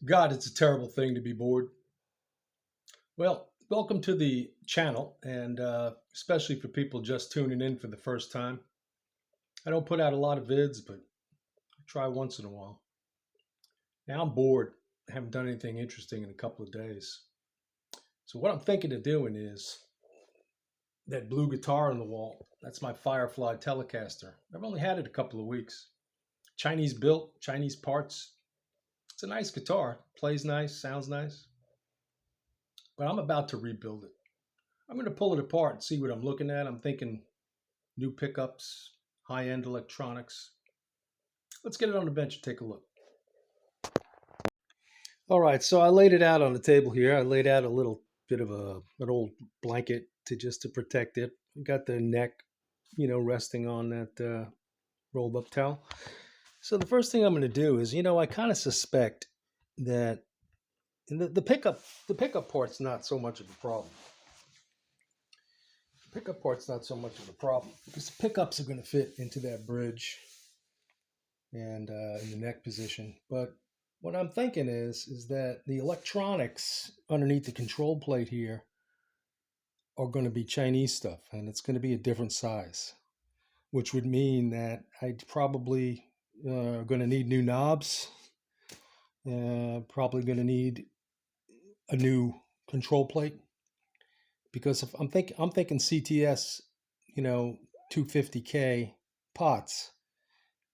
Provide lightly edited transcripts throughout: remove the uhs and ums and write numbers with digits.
God, it's a terrible thing to be bored. Well, welcome to the channel, and especially for people just tuning in for the first time. I don't put out a lot of vids, but I try once in a while. Now I'm bored. I haven't done anything interesting in a couple of days. So what I'm thinking of doing is that blue guitar on the wall. That's my Firefly Telecaster. I've only had it a couple of weeks. Chinese built, Chinese parts. It's a nice guitar. Plays nice, sounds nice. But I'm about to rebuild it. I'm going to pull it apart and see what I'm looking at. I'm thinking new pickups, high-end electronics. Let's get it on the bench and take a look. All right, so I laid it out on the table here. I laid out a little bit of an old blanket to protect it. Got the neck, resting on that rolled up towel. So the first thing I'm going to do is, I kind of suspect that the pickup part's not so much of a problem. Pickup part's not so much of a problem because the pickups are going to fit into that bridge and in the neck position. But what I'm thinking is that the electronics underneath the control plate here are going to be Chinese stuff, and it's going to be a different size, which would mean that I'd probably going to need new knobs. Probably going to need a new control plate. Because if I'm thinking CTS, 250K pots,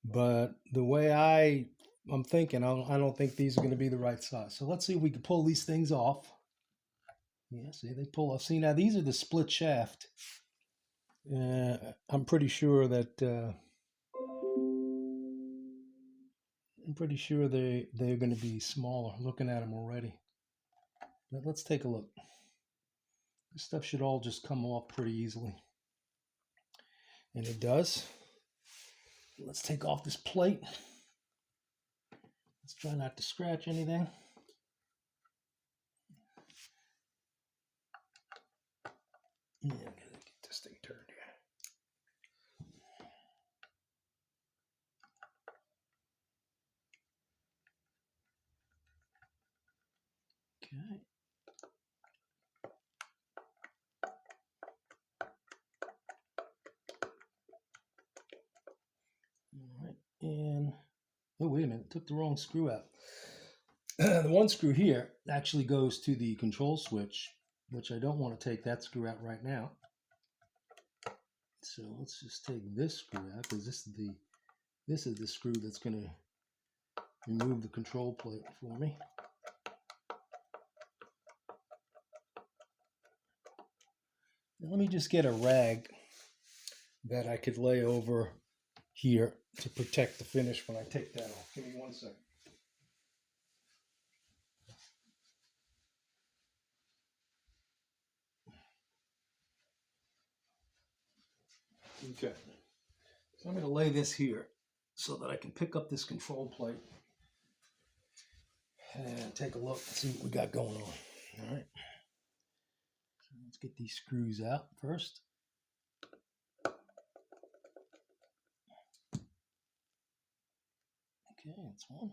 but the way I'm thinking, I don't think these are going to be the right size. So let's see if we can pull these things off. Yeah, see, they pull off. See, now these are the split shaft. I'm pretty sure that they're going to be smaller. Looking at them already. But let's take a look. This stuff should all just come off pretty easily. And it does. Let's take off this plate. Let's try not to scratch anything. Yeah, I'm gonna get this thing turned here. Okay. All right, and oh, wait a minute, took the wrong screw out. The one screw here actually goes to the control switch, which I don't want to take that screw out right now. So let's just take this screw out because this is the screw that's going to remove the control plate for me. Now let me just get a rag that I could lay over here to protect the finish when I take that off. Give me 1 second. Okay, so I'm going to lay this here so that I can pick up this control plate and take a look and see what we got going on. All right, so let's get these screws out first. Okay, that's one.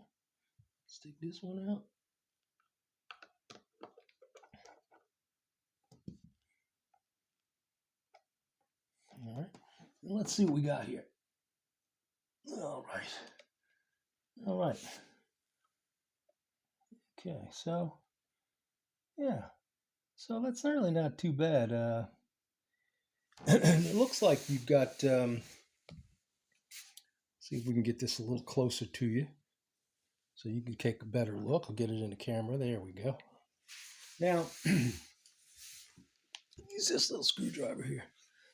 Let's take this one out. All right, and let's see what we got here. All right. Okay, so yeah, so that's certainly not too bad. It looks like you've got. See if we can get this a little closer to you, so you can take a better look. I'll get it in the camera. There we go. Now, use this little screwdriver here.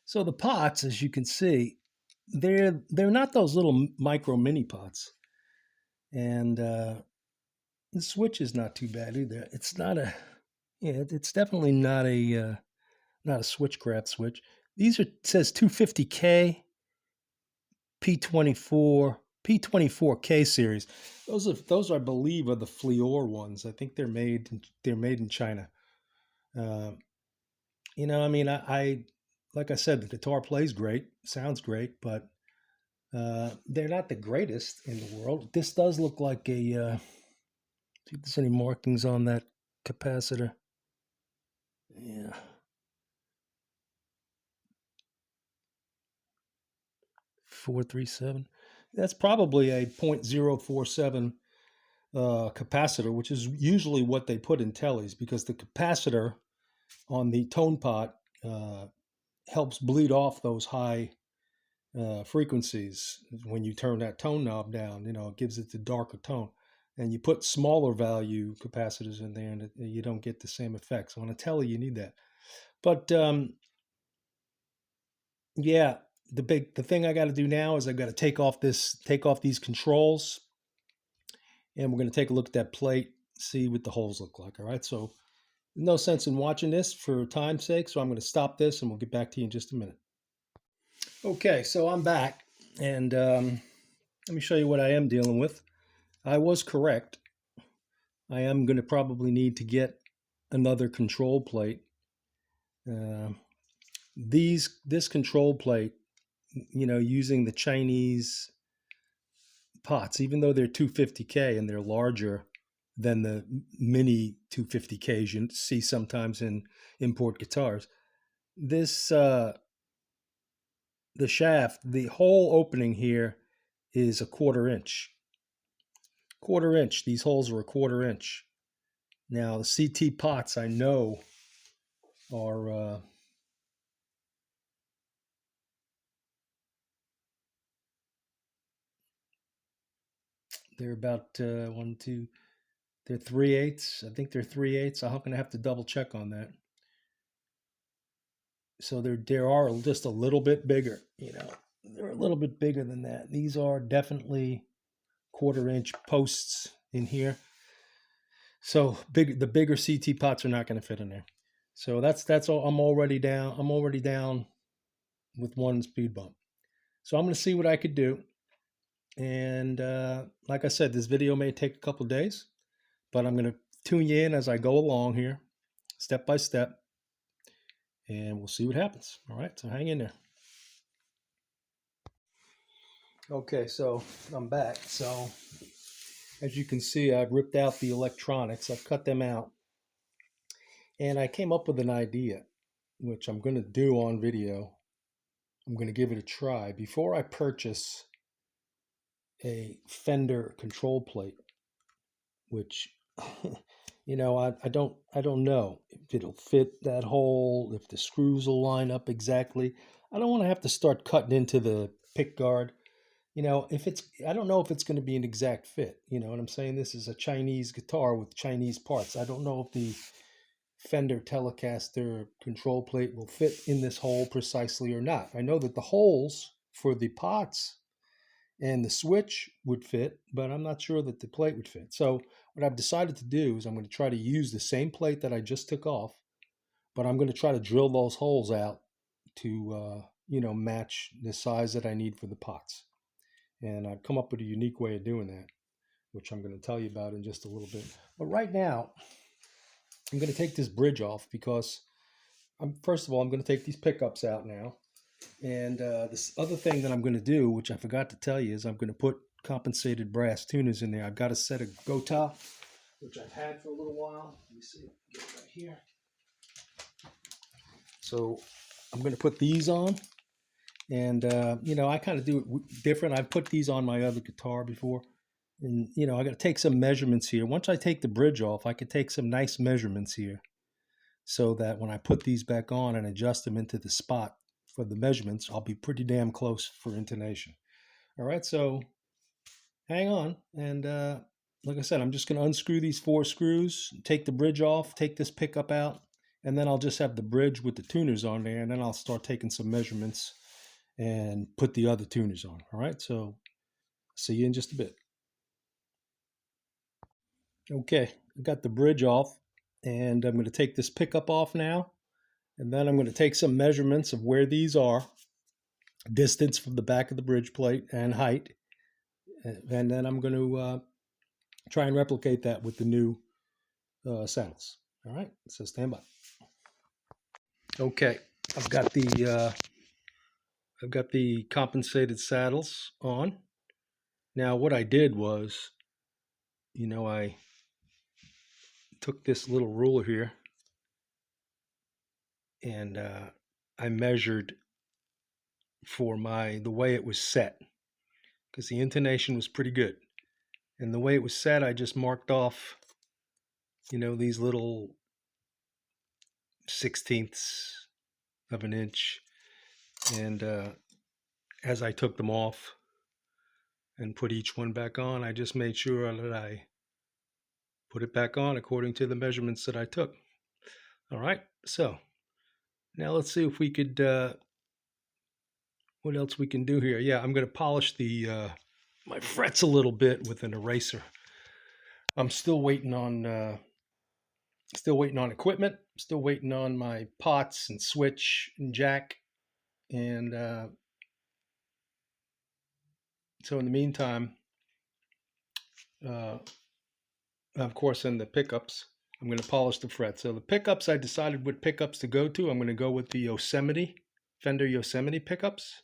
So the pots, as you can see, they're not those little micro mini pots, and the switch is not too bad either. It's not a, it's definitely not a switchcraft switch. These are, it says 250K, P24K series. Those I believe are the Fleor ones. I think they're made in China. I like I said, the guitar plays great, sounds great, but they're not the greatest in the world. This does look like a See if there's any markings on that capacitor. Yeah. 437. That's probably a 0.047 capacitor, which is usually what they put in tellies, because the capacitor on the tone pot helps bleed off those high frequencies. When you turn that tone knob down, it gives it the darker tone. And you put smaller value capacitors in there, and you don't get the same effect. So on a telly, you need that. But yeah, the thing I got to do now is I've got to take off these controls, and we're going to take a look at that plate, see what the holes look like. All right, so no sense in watching this for time's sake, so I'm going to stop this, and we'll get back to you in just a minute. Okay, so I'm back, and let me show you what I am dealing with. I was correct. I am going to probably need to get another control plate. This control plate, using the Chinese pots, even though they're 250K and they're larger than the mini 250Ks you see sometimes in import guitars, this the shaft, the hole opening here is a 1/4 inch. 1/4 inch. These holes are a 1/4 inch. Now the CT pots I know are they're about one, two. They're 3/8. I think they're 3/8. I'm going to have to double check on that. So they are just a little bit bigger. They're a little bit bigger than that. These are definitely 1/4 inch posts in here. So the bigger CT pots are not going to fit in there. So that's all. I'm already down with one speed bump. So I'm going to see what I could do. And like I said, this video may take a couple days, but I'm going to tune you in as I go along here, step by step, and we'll see what happens. All right, so hang in there. Okay, so I'm back. So as you can see, I've ripped out the electronics. I've cut them out. And I came up with an idea, which I'm going to do on video. I'm going to give it a try. Before I purchase a Fender control plate, which I don't know if it'll fit that hole, if the screws will line up exactly. I don't want to have to start cutting into the pick guard. I don't know if it's going to be an exact fit. You know what I'm saying? This is a Chinese guitar with Chinese parts. I don't know if the Fender Telecaster control plate will fit in this hole precisely or not. I know that the holes for the pots and the switch would fit, but I'm not sure that the plate would fit. So what I've decided to do is I'm going to try to use the same plate that I just took off, but I'm going to try to drill those holes out to match the size that I need for the pots. And I've come up with a unique way of doing that, which I'm going to tell you about in just a little bit. But right now, I'm going to take this bridge off because first of all, I'm going to take these pickups out now. And this other thing that I'm going to do, which I forgot to tell you, is I'm going to put compensated brass tuners in there. I've got a set of Gota, which I've had for a little while. Let me see, get it right here. So I'm going to put these on. And, I kind of do it different. I've put these on my other guitar before. And, I got to take some measurements here. Once I take the bridge off, I could take some nice measurements here so that when I put these back on and adjust them into the spot for the measurements, I'll be pretty damn close for intonation. All right, so hang on. And like I said, I'm just going to unscrew these 4 screws, take the bridge off, take this pickup out, and then I'll just have the bridge with the tuners on there, and then I'll start taking some measurements and put the other tuners on. All right, so see you in just a bit. Okay, I got the bridge off, and I'm going to take this pickup off now, and then I'm going to take some measurements of where these are, distance from the back of the bridge plate and height, and then I'm going to try and replicate that with the new saddles. All right, so stand by. Okay, I've got the compensated saddles on. Now, what I did was, I took this little ruler here and I measured for the way it was set, because the intonation was pretty good. And the way it was set, I just marked off, these little 16ths of an inch. And as I took them off and put each one back on, I just made sure that I put it back on according to the measurements that I took. All right, so now let's see if we could, what else we can do here. Yeah, I'm going to polish my frets a little bit with an eraser. I'm still waiting on equipment. Still waiting on my pots and switch and jack. And so in the meantime, of course, in the pickups, I'm going to polish the frets. So the pickups, I decided what pickups to go to. I'm going to go with the Fender Yosemite pickups.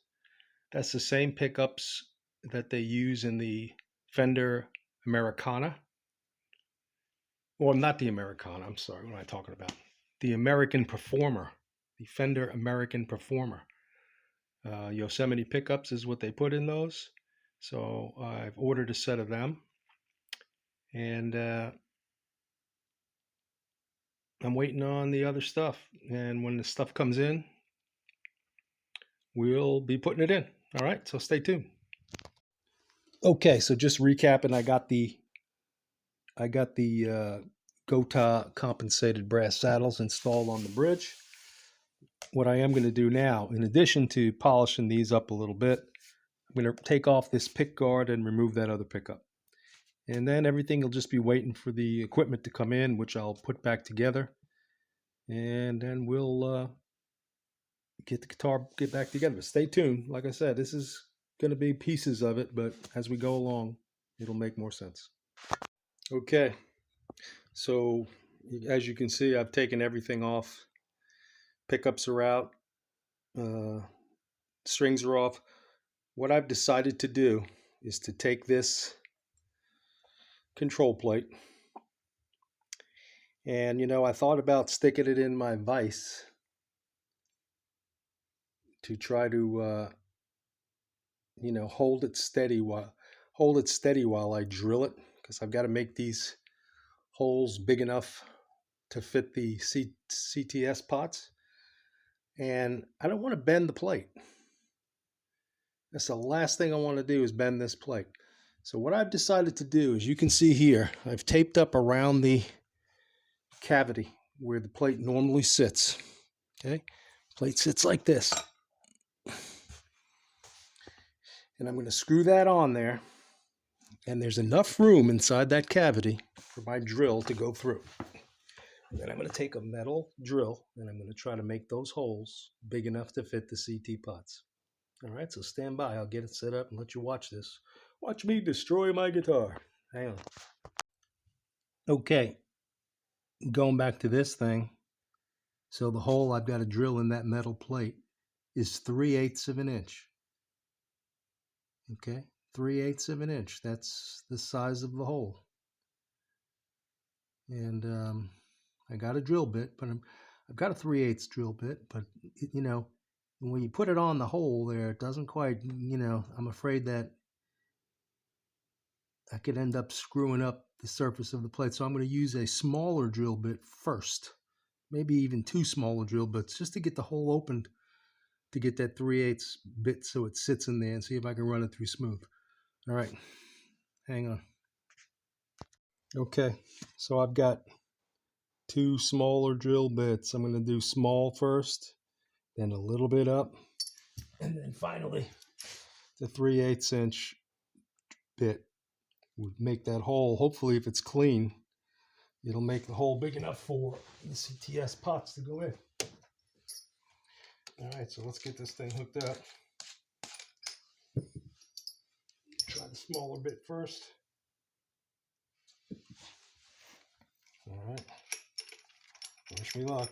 That's the same pickups that they use in the Fender Americana. Well, not the Americana, I'm sorry, what am I talking about? The American Performer, the Fender American Performer. Yosemite pickups is what they put in those. So I've ordered a set of them. And I'm waiting on the other stuff. And when the stuff comes in, we'll be putting it in. All right, so stay tuned. Okay, so just recapping, I got the Gota compensated brass saddles installed on the bridge. What I am going to do now, in addition to polishing these up a little bit, I'm going to take off this pick guard and remove that other pickup. And then everything will just be waiting for the equipment to come in, which I'll put back together. And then we'll get the guitar back together. But stay tuned. Like I said, this is going to be pieces of it, but as we go along, it'll make more sense. Okay, so as you can see, I've taken everything off. Pickups are out, strings are off. What I've decided to do is to take this control plate, and I thought about sticking it in my vise to try to hold it steady while I drill it, because I've got to make these holes big enough to fit the CTS pots, and I don't want to bend the plate. That's the last thing I want to do, is bend this plate. So what I've decided to do is, you can see here, I've taped up around the cavity where the plate normally sits. Okay, plate sits like this, and I'm going to screw that on there, and there's enough room inside that cavity for my drill to go through. And then I'm going to take a metal drill and I'm going to try to make those holes big enough to fit the CT pots. All right, so stand by. I'll get it set up and let you watch this. Watch me destroy my guitar. Hang on. Okay, going back to this thing. So the hole I've got to drill in that metal plate is 3/8 of an inch. Okay, 3/8 of an inch. That's the size of the hole. And I got a drill bit, but I've got a 3/8 drill bit, but when you put it on the hole there, it doesn't quite, I'm afraid that I could end up screwing up the surface of the plate. So I'm going to use a smaller drill bit first, maybe even 2 smaller drill bits, just to get the hole opened, to get that 3/8 bit so it sits in there, and see if I can run it through smooth. All right, hang on. Okay, so I've got 2 smaller drill bits. I'm going to do small first, then a little bit up, and then finally the 3/8 inch bit would make that hole. Hopefully, if it's clean, it'll make the hole big enough for the CTS pots to go in. All right, so let's get this thing hooked up. Try the smaller bit first. All right, wish me luck.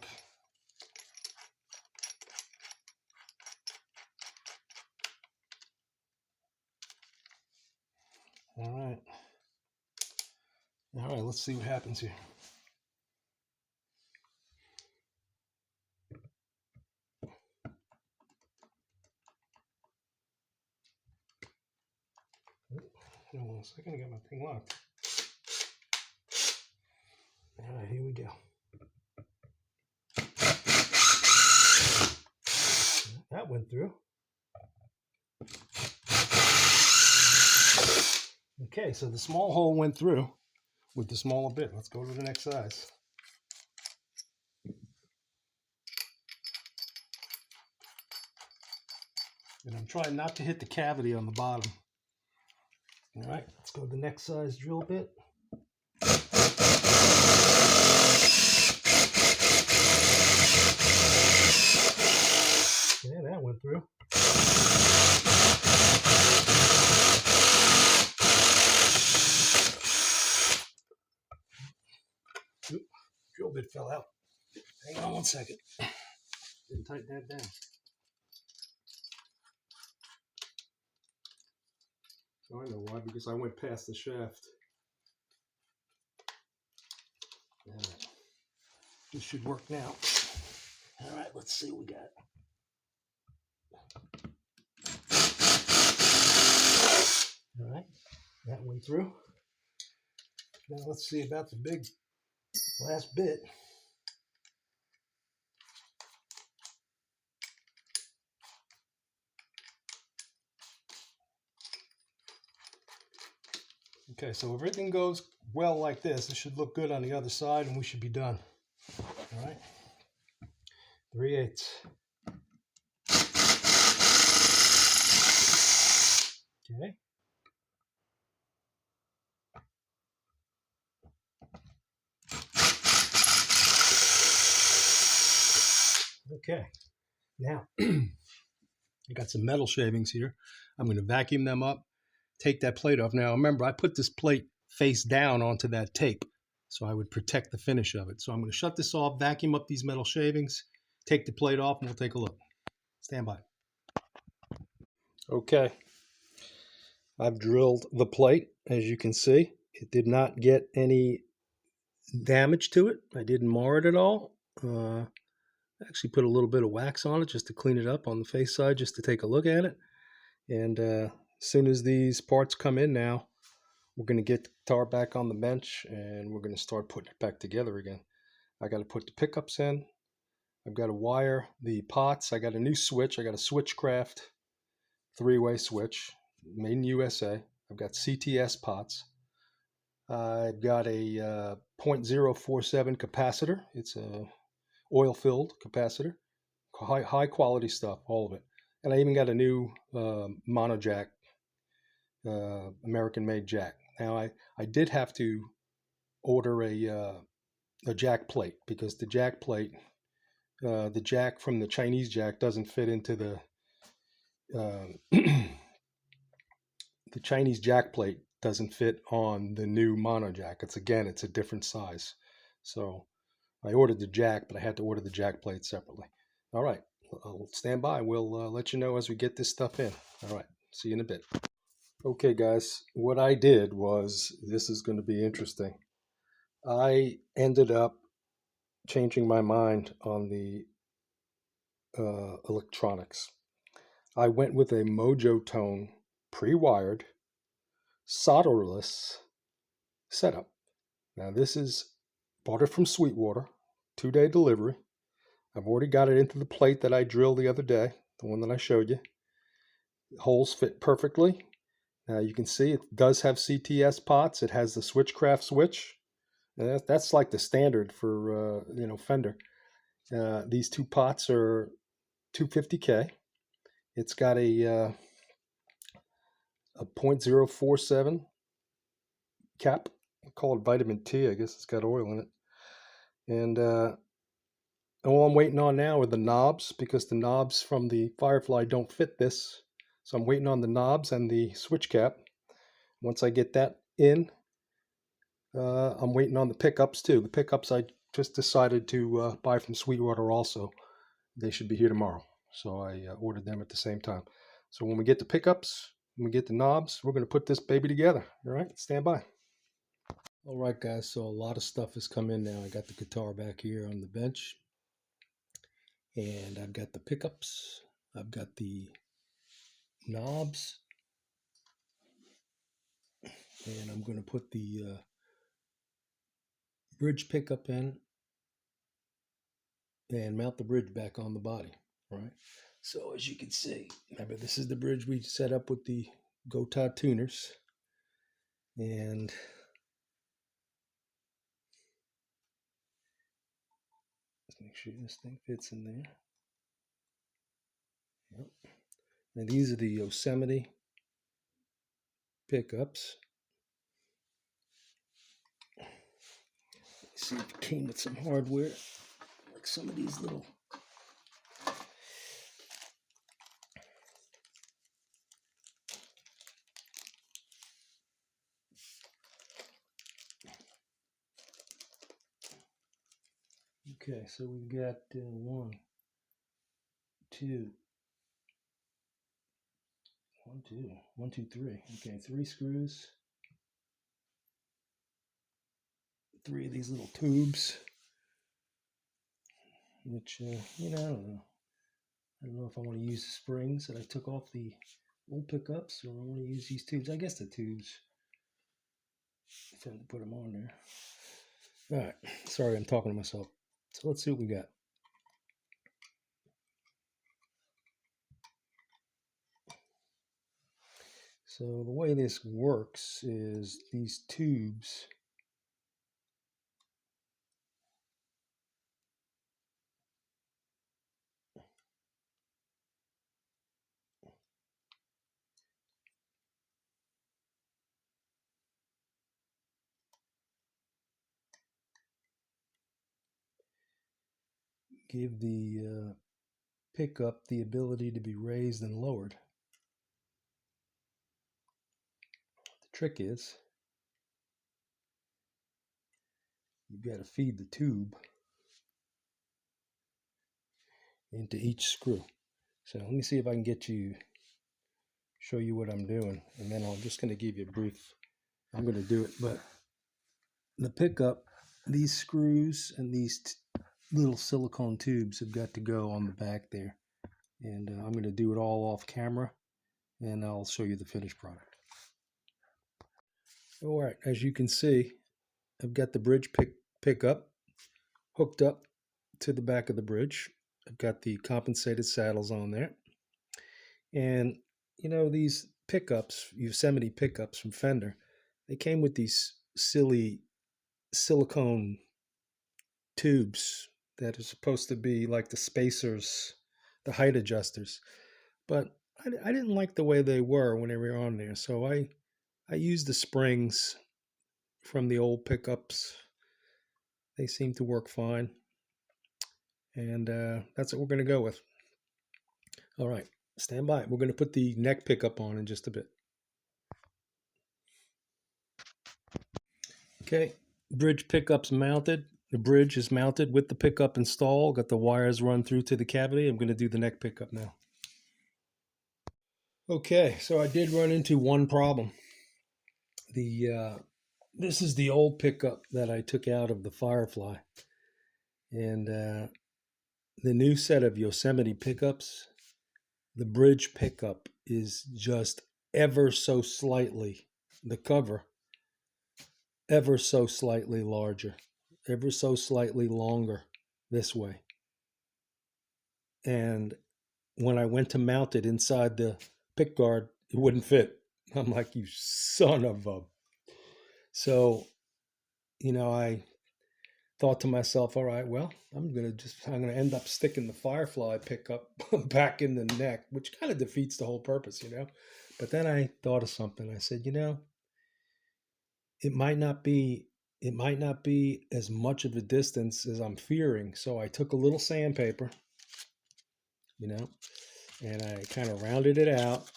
All right, let's see what happens here. Hold on a second, I got my thing locked. All right, here we go. That went through. Okay, so the small hole went through with the smaller bit. Let's go to the next size. And I'm trying not to hit the cavity on the bottom. All right, let's go to the next size drill bit. Yeah, that went through. Oop, drill bit fell out. Hang on one second. Didn't tighten that down. Oh, I know why, because I went past the shaft. All right. This should work now. All right, let's see what we got. All right, that went through. Now let's see about the big last bit. Okay, so if everything goes well like this, it should look good on the other side and we should be done. All right, 3/8. Okay. Okay, now I got some metal shavings here. I'm going to vacuum them up, take that plate off. Now remember, I put this plate face down onto that tape so I would protect the finish of it. So I'm going to shut this off, vacuum up these metal shavings, take the plate off, and we'll take a look. Stand by. Okay, I've drilled the plate. As you can see, it did not get any damage to it. I didn't mar it at all. Actually put a little bit of wax on it just to clean it up on the face side, just to take a look at it. And as soon as these parts come in now, we're going to get the guitar back on the bench and we're going to start putting it back together again. I got to put the pickups in. I've got to wire the pots. I got a new switch. I got a Switchcraft 3-way switch, made in USA. I've got CTS pots. I've got a 0.047 capacitor. It's a oil-filled capacitor. High quality stuff, all of it. And I even got a new mono jack, American-made jack. Now I did have to order a jack plate because the jack plate, the jack from the Chinese jack doesn't fit into the the Chinese jack plate doesn't fit on the new mono jack. It's a different size. So I ordered the jack, but I had to order the jack plate separately. All right, I'll stand by. We'll let you know as we get this stuff in. All right, see you in a bit. Okay, guys, what I did was, this is going to be interesting. I ended up changing my mind on the electronics. I went with a Mojo Tone pre-wired, solderless setup. Now this is bought it from Sweetwater, 2-day delivery. I've already got it into the plate that I drilled the other day, the one that I showed you. The holes fit perfectly. Now you can see it does have CTS pots. It has the Switchcraft switch. And that's like the standard for Fender. These two pots are 250K. It's got a 0.047 cap. I call it vitamin T. I guess it's got oil in it. And all I'm waiting on now are the knobs, because the knobs from the Firefly don't fit this. So I'm waiting on the knobs and the switch cap. Once I get that in, I'm waiting on the pickups too. The pickups I just decided to buy from Sweetwater also. They should be here tomorrow. So I ordered them at the same time. So when we get the pickups, when we get the knobs, we're going to put this baby together. All right, stand by. All right, guys, so a lot of stuff has come in now. I got the guitar back here on the bench. And I've got the pickups. I've got the knobs. And I'm going to put the bridge pickup in and mount the bridge back on the body. Right. So as you can see, remember this is the bridge we set up with the Gotha tuners. And let's make sure this thing fits in there. Yep. And these are the Yosemite pickups. See if it came with some hardware, like some of these little. Okay, so we've got 1, 2, 1, 2, 3. Okay, 3 screws, 3 of these little tubes, which, I don't know. I don't know if I want to use the springs that I took off the old pickups or I want to use these tubes. I guess the tubes, if I put them on there. All right, sorry, I'm talking to myself. So let's see what we got. So the way this works is these tubes give the pickup the ability to be raised and lowered. The trick is you've got to feed the tube into each screw. So let me see if I can show you what I'm doing, and then I'm just going to give you a brief. I'm going to do it, but the pickup, these screws and these little silicone tubes have got to go on the back there, and I'm going to do it all off camera, and I'll show you the finished product. All right, as you can see, I've got the bridge pickup hooked up to the back of the bridge. I've got the compensated saddles on there, and these pickups, Yosemite pickups from Fender, they came with these silly silicone tubes that are supposed to be like the spacers, the height adjusters, but I didn't like the way they were when they were on there, so I used the springs from the old pickups. They seem to work fine, and that's what we're going to go with. All right, stand by. We're going to put the neck pickup on in just a bit. Okay, bridge pickup's mounted. The bridge is mounted with the pickup installed. Got the wires run through to the cavity. I'm going to do the neck pickup now. Okay, so I did run into one problem. This is the old pickup that I took out of the Firefly, and the new set of Yosemite pickups, the bridge pickup is just ever so slightly, the cover ever so slightly larger, ever so slightly longer this way. And when I went to mount it inside the pick guard, it wouldn't fit. I'm like, you son of a. So, I thought to myself, all right, well, I'm going to end up sticking the Firefly pickup back in the neck, which kind of defeats the whole purpose, But then I thought of something. I said, it might not be as much of a distance as I'm fearing. So I took a little sandpaper, and I kind of rounded it out,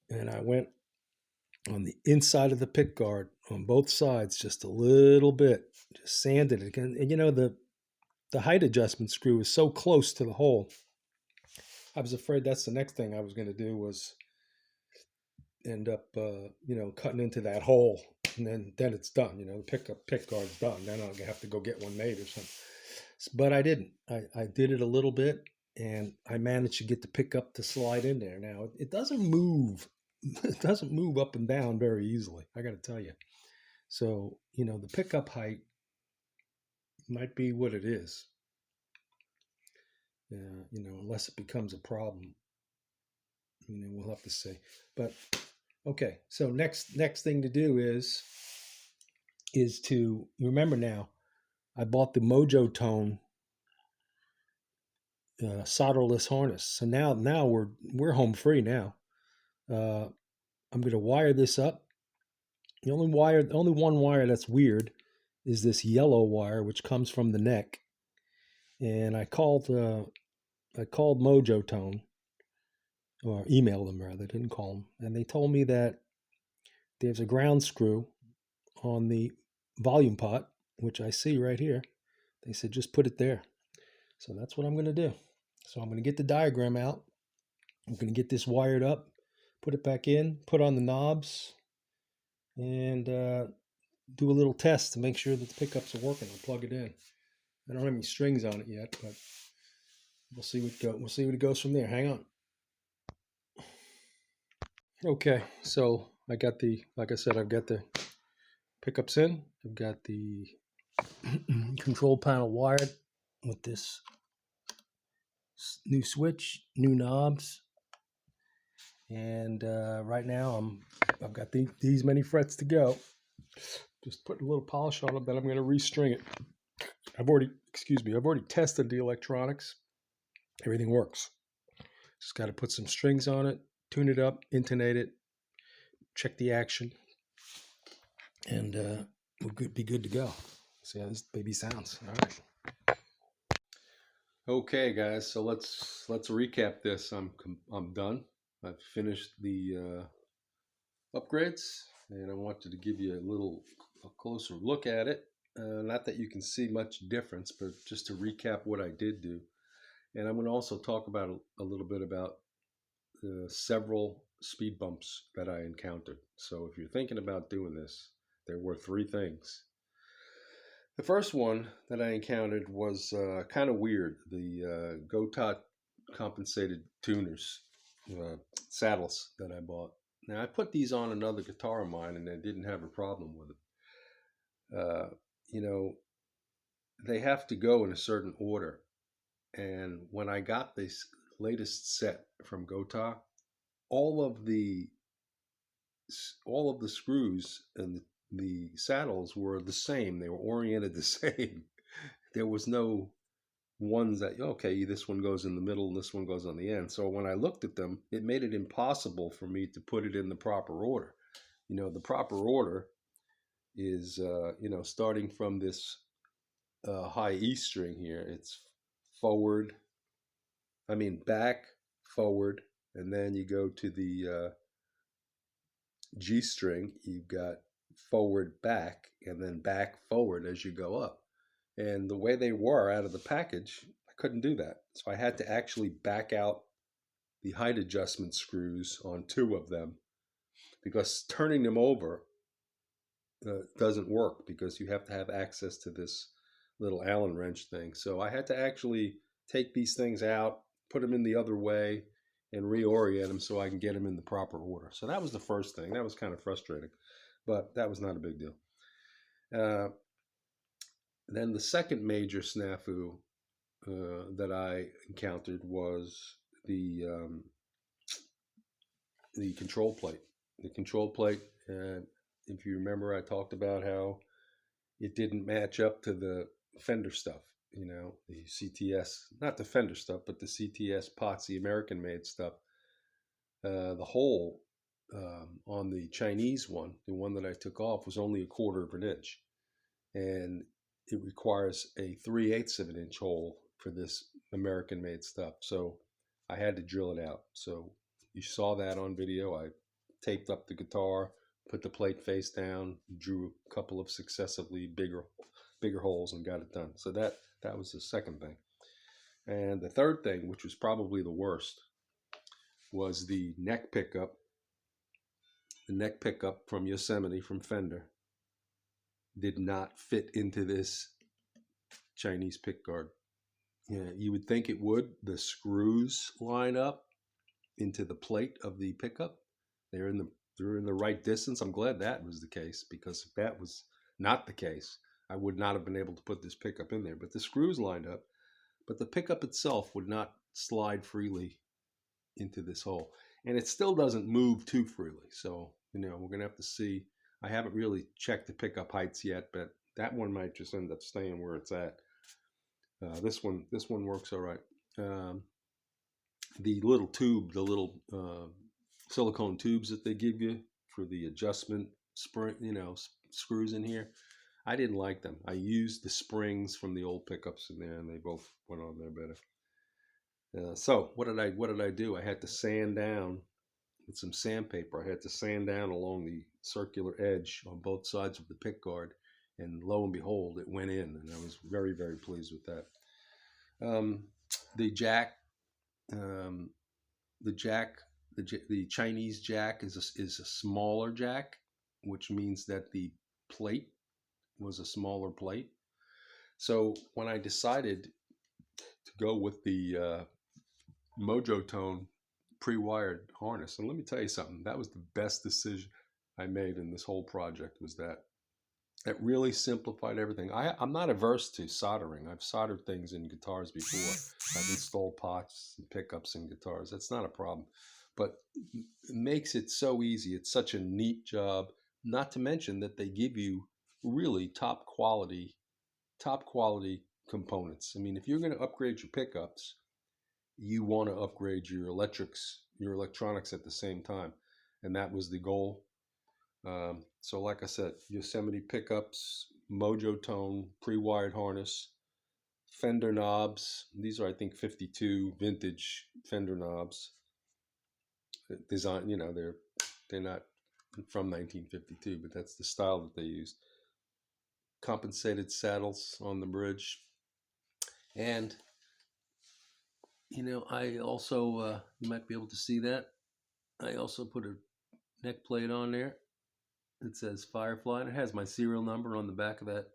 and I went on the inside of the pick guard on both sides just a little bit, just sanded it again. And the height adjustment screw is so close to the hole. I was afraid that's the next thing I was going to do was end up cutting into that hole, and then it's done. The pick guard's done. Then I'll have to go get one made or something. But I didn't. I did it a little bit, and I managed to get the pickup to slide in there. Now it doesn't move it doesn't move up and down very easily, I got to tell you. So, the pickup height might be what it is, unless it becomes a problem. We'll have to see. But okay, so next thing to do is to remember now. I bought the Mojo Tone solderless harness, so now we're home free now. I'm going to wire this up. The only one wire that's weird is this yellow wire, which comes from the neck. And I called Mojo Tone, or emailed them rather, didn't call them, and they told me that there's a ground screw on the volume pot, which I see right here. They said just put it there. So that's what I'm going to do. So I'm going to get the diagram out. I'm going to get this wired up, put it back in, put on the knobs, and do a little test to make sure that the pickups are working. I'll plug it in. I don't have any strings on it yet, but we'll see what it goes from there. Hang on. Okay, so like I said, I've got the pickups in. I've got the control panel wired with this new switch, new knobs, and right now I've got these many frets to go. Just putting a little polish on it, then I'm going to restring it. I've already tested the electronics. Everything works. Just got to put some strings on it, tune it up, intonate it, check the action, and we'll be good to go. See how this baby sounds. All right. Okay, guys. So let's recap this. I'm done. I've finished the upgrades, and I wanted to give you a closer look at it. Not that you can see much difference, but just to recap what I did do. And I'm going to also talk about a little bit about several speed bumps that I encountered. So if you're thinking about doing this, there were 3 things. The first one that I encountered was kind of weird. The Gotot compensated tuners, saddles that I bought. Now I put these on another guitar of mine, and I didn't have a problem with it. They have to go in a certain order. And when I got this latest set from Gotot, all of the screws and the saddles were the same. They were oriented the same. There was no ones that, okay, this one goes in the middle and this one goes on the end. So when I looked at them, it made it impossible for me to put it in the proper order. The proper order is, starting from this high E string here. It's back, forward, and then you go to the G string. You've got forward, back, and then back, forward as you go up. And the way they were out of the package, I couldn't do that. So I had to actually back out the height adjustment screws on 2 of them, because turning them over doesn't work, because you have to have access to this little Allen wrench thing. So I had to actually take these things out, put them in the other way, and reorient them so I can get them in the proper order. So that was the first thing. That was kind of frustrating, but that was not a big deal. Then the second major snafu that I encountered was the control plate. The control plate, if you remember, I talked about how it didn't match up to the Fender stuff. The CTS, not the Fender stuff, but the CTS pots, the American-made stuff. The hole on the Chinese one, the one that I took off, was only 1/4 of an inch, and it requires a 3/8 of an inch hole for this American-made stuff. So I had to drill it out. So you saw that on video. I taped up the guitar, put the plate face down, drew a couple of successively bigger holes, and got it done. So that was the second thing. And the third thing, which was probably the worst, was the neck pickup. The neck pickup from Yosemite, from Fender, did not fit into this Chinese pickguard. You would think it would. The screws line up into the plate of the pickup, they're in the right distance. I'm glad that was the case, because if that was not the case, I would not have been able to put this pickup in there. But the screws lined up, but the pickup itself would not slide freely into this hole, and it still doesn't move too freely. So we're gonna have to see. I haven't really checked the pickup heights yet, but that one might just end up staying where it's at. This one works all right. Um, the little tube, the little silicone tubes that they give you for the adjustment spring, screws in here. I didn't like them. I used the springs from the old pickups in there, and they both went on there better. So what did I do? I had to sand down with some sandpaper. I had to sand down along the circular edge on both sides of the pick guard, and lo and behold, it went in, and I was very, very pleased with that. Um, the jack, um, the jack, the Chinese jack is a smaller jack, which means that the plate was a smaller plate. So when I decided to go with the Mojo Tone pre-wired harness, and let me tell you something, that was the best decision I made in this whole project. Was that it really simplified everything. I'm not averse to soldering. I've soldered things in guitars before. I've installed pots and pickups in guitars. That's not a problem. But it makes it so easy. It's such a neat job. Not to mention that they give you really top quality components. I mean, if you're going to upgrade your pickups, you want to upgrade your electronics at the same time. And that was the goal. So like I said, Yosemite pickups, Mojo Tone, pre-wired harness, Fender knobs. These are, I think, 52 vintage Fender knobs. Design, they're not from 1952, but that's the style that they used. Compensated saddles on the bridge. And, I also, you might be able to see that, I also put a neck plate on there. It says Firefly, and it has my serial number on the back of that,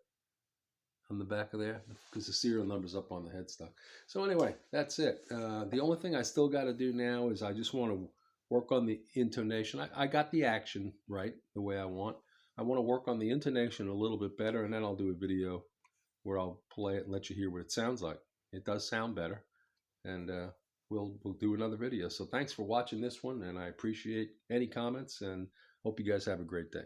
there, because the serial number's up on the headstock. So anyway, that's it. The only thing I still got to do now is I just want to work on the intonation. I got the action right the way I want. I want to work on the intonation a little bit better, and then I'll do a video where I'll play it and let you hear what it sounds like. It does sound better, and we'll do another video. So thanks for watching this one, and I appreciate any comments, and hope you guys have a great day.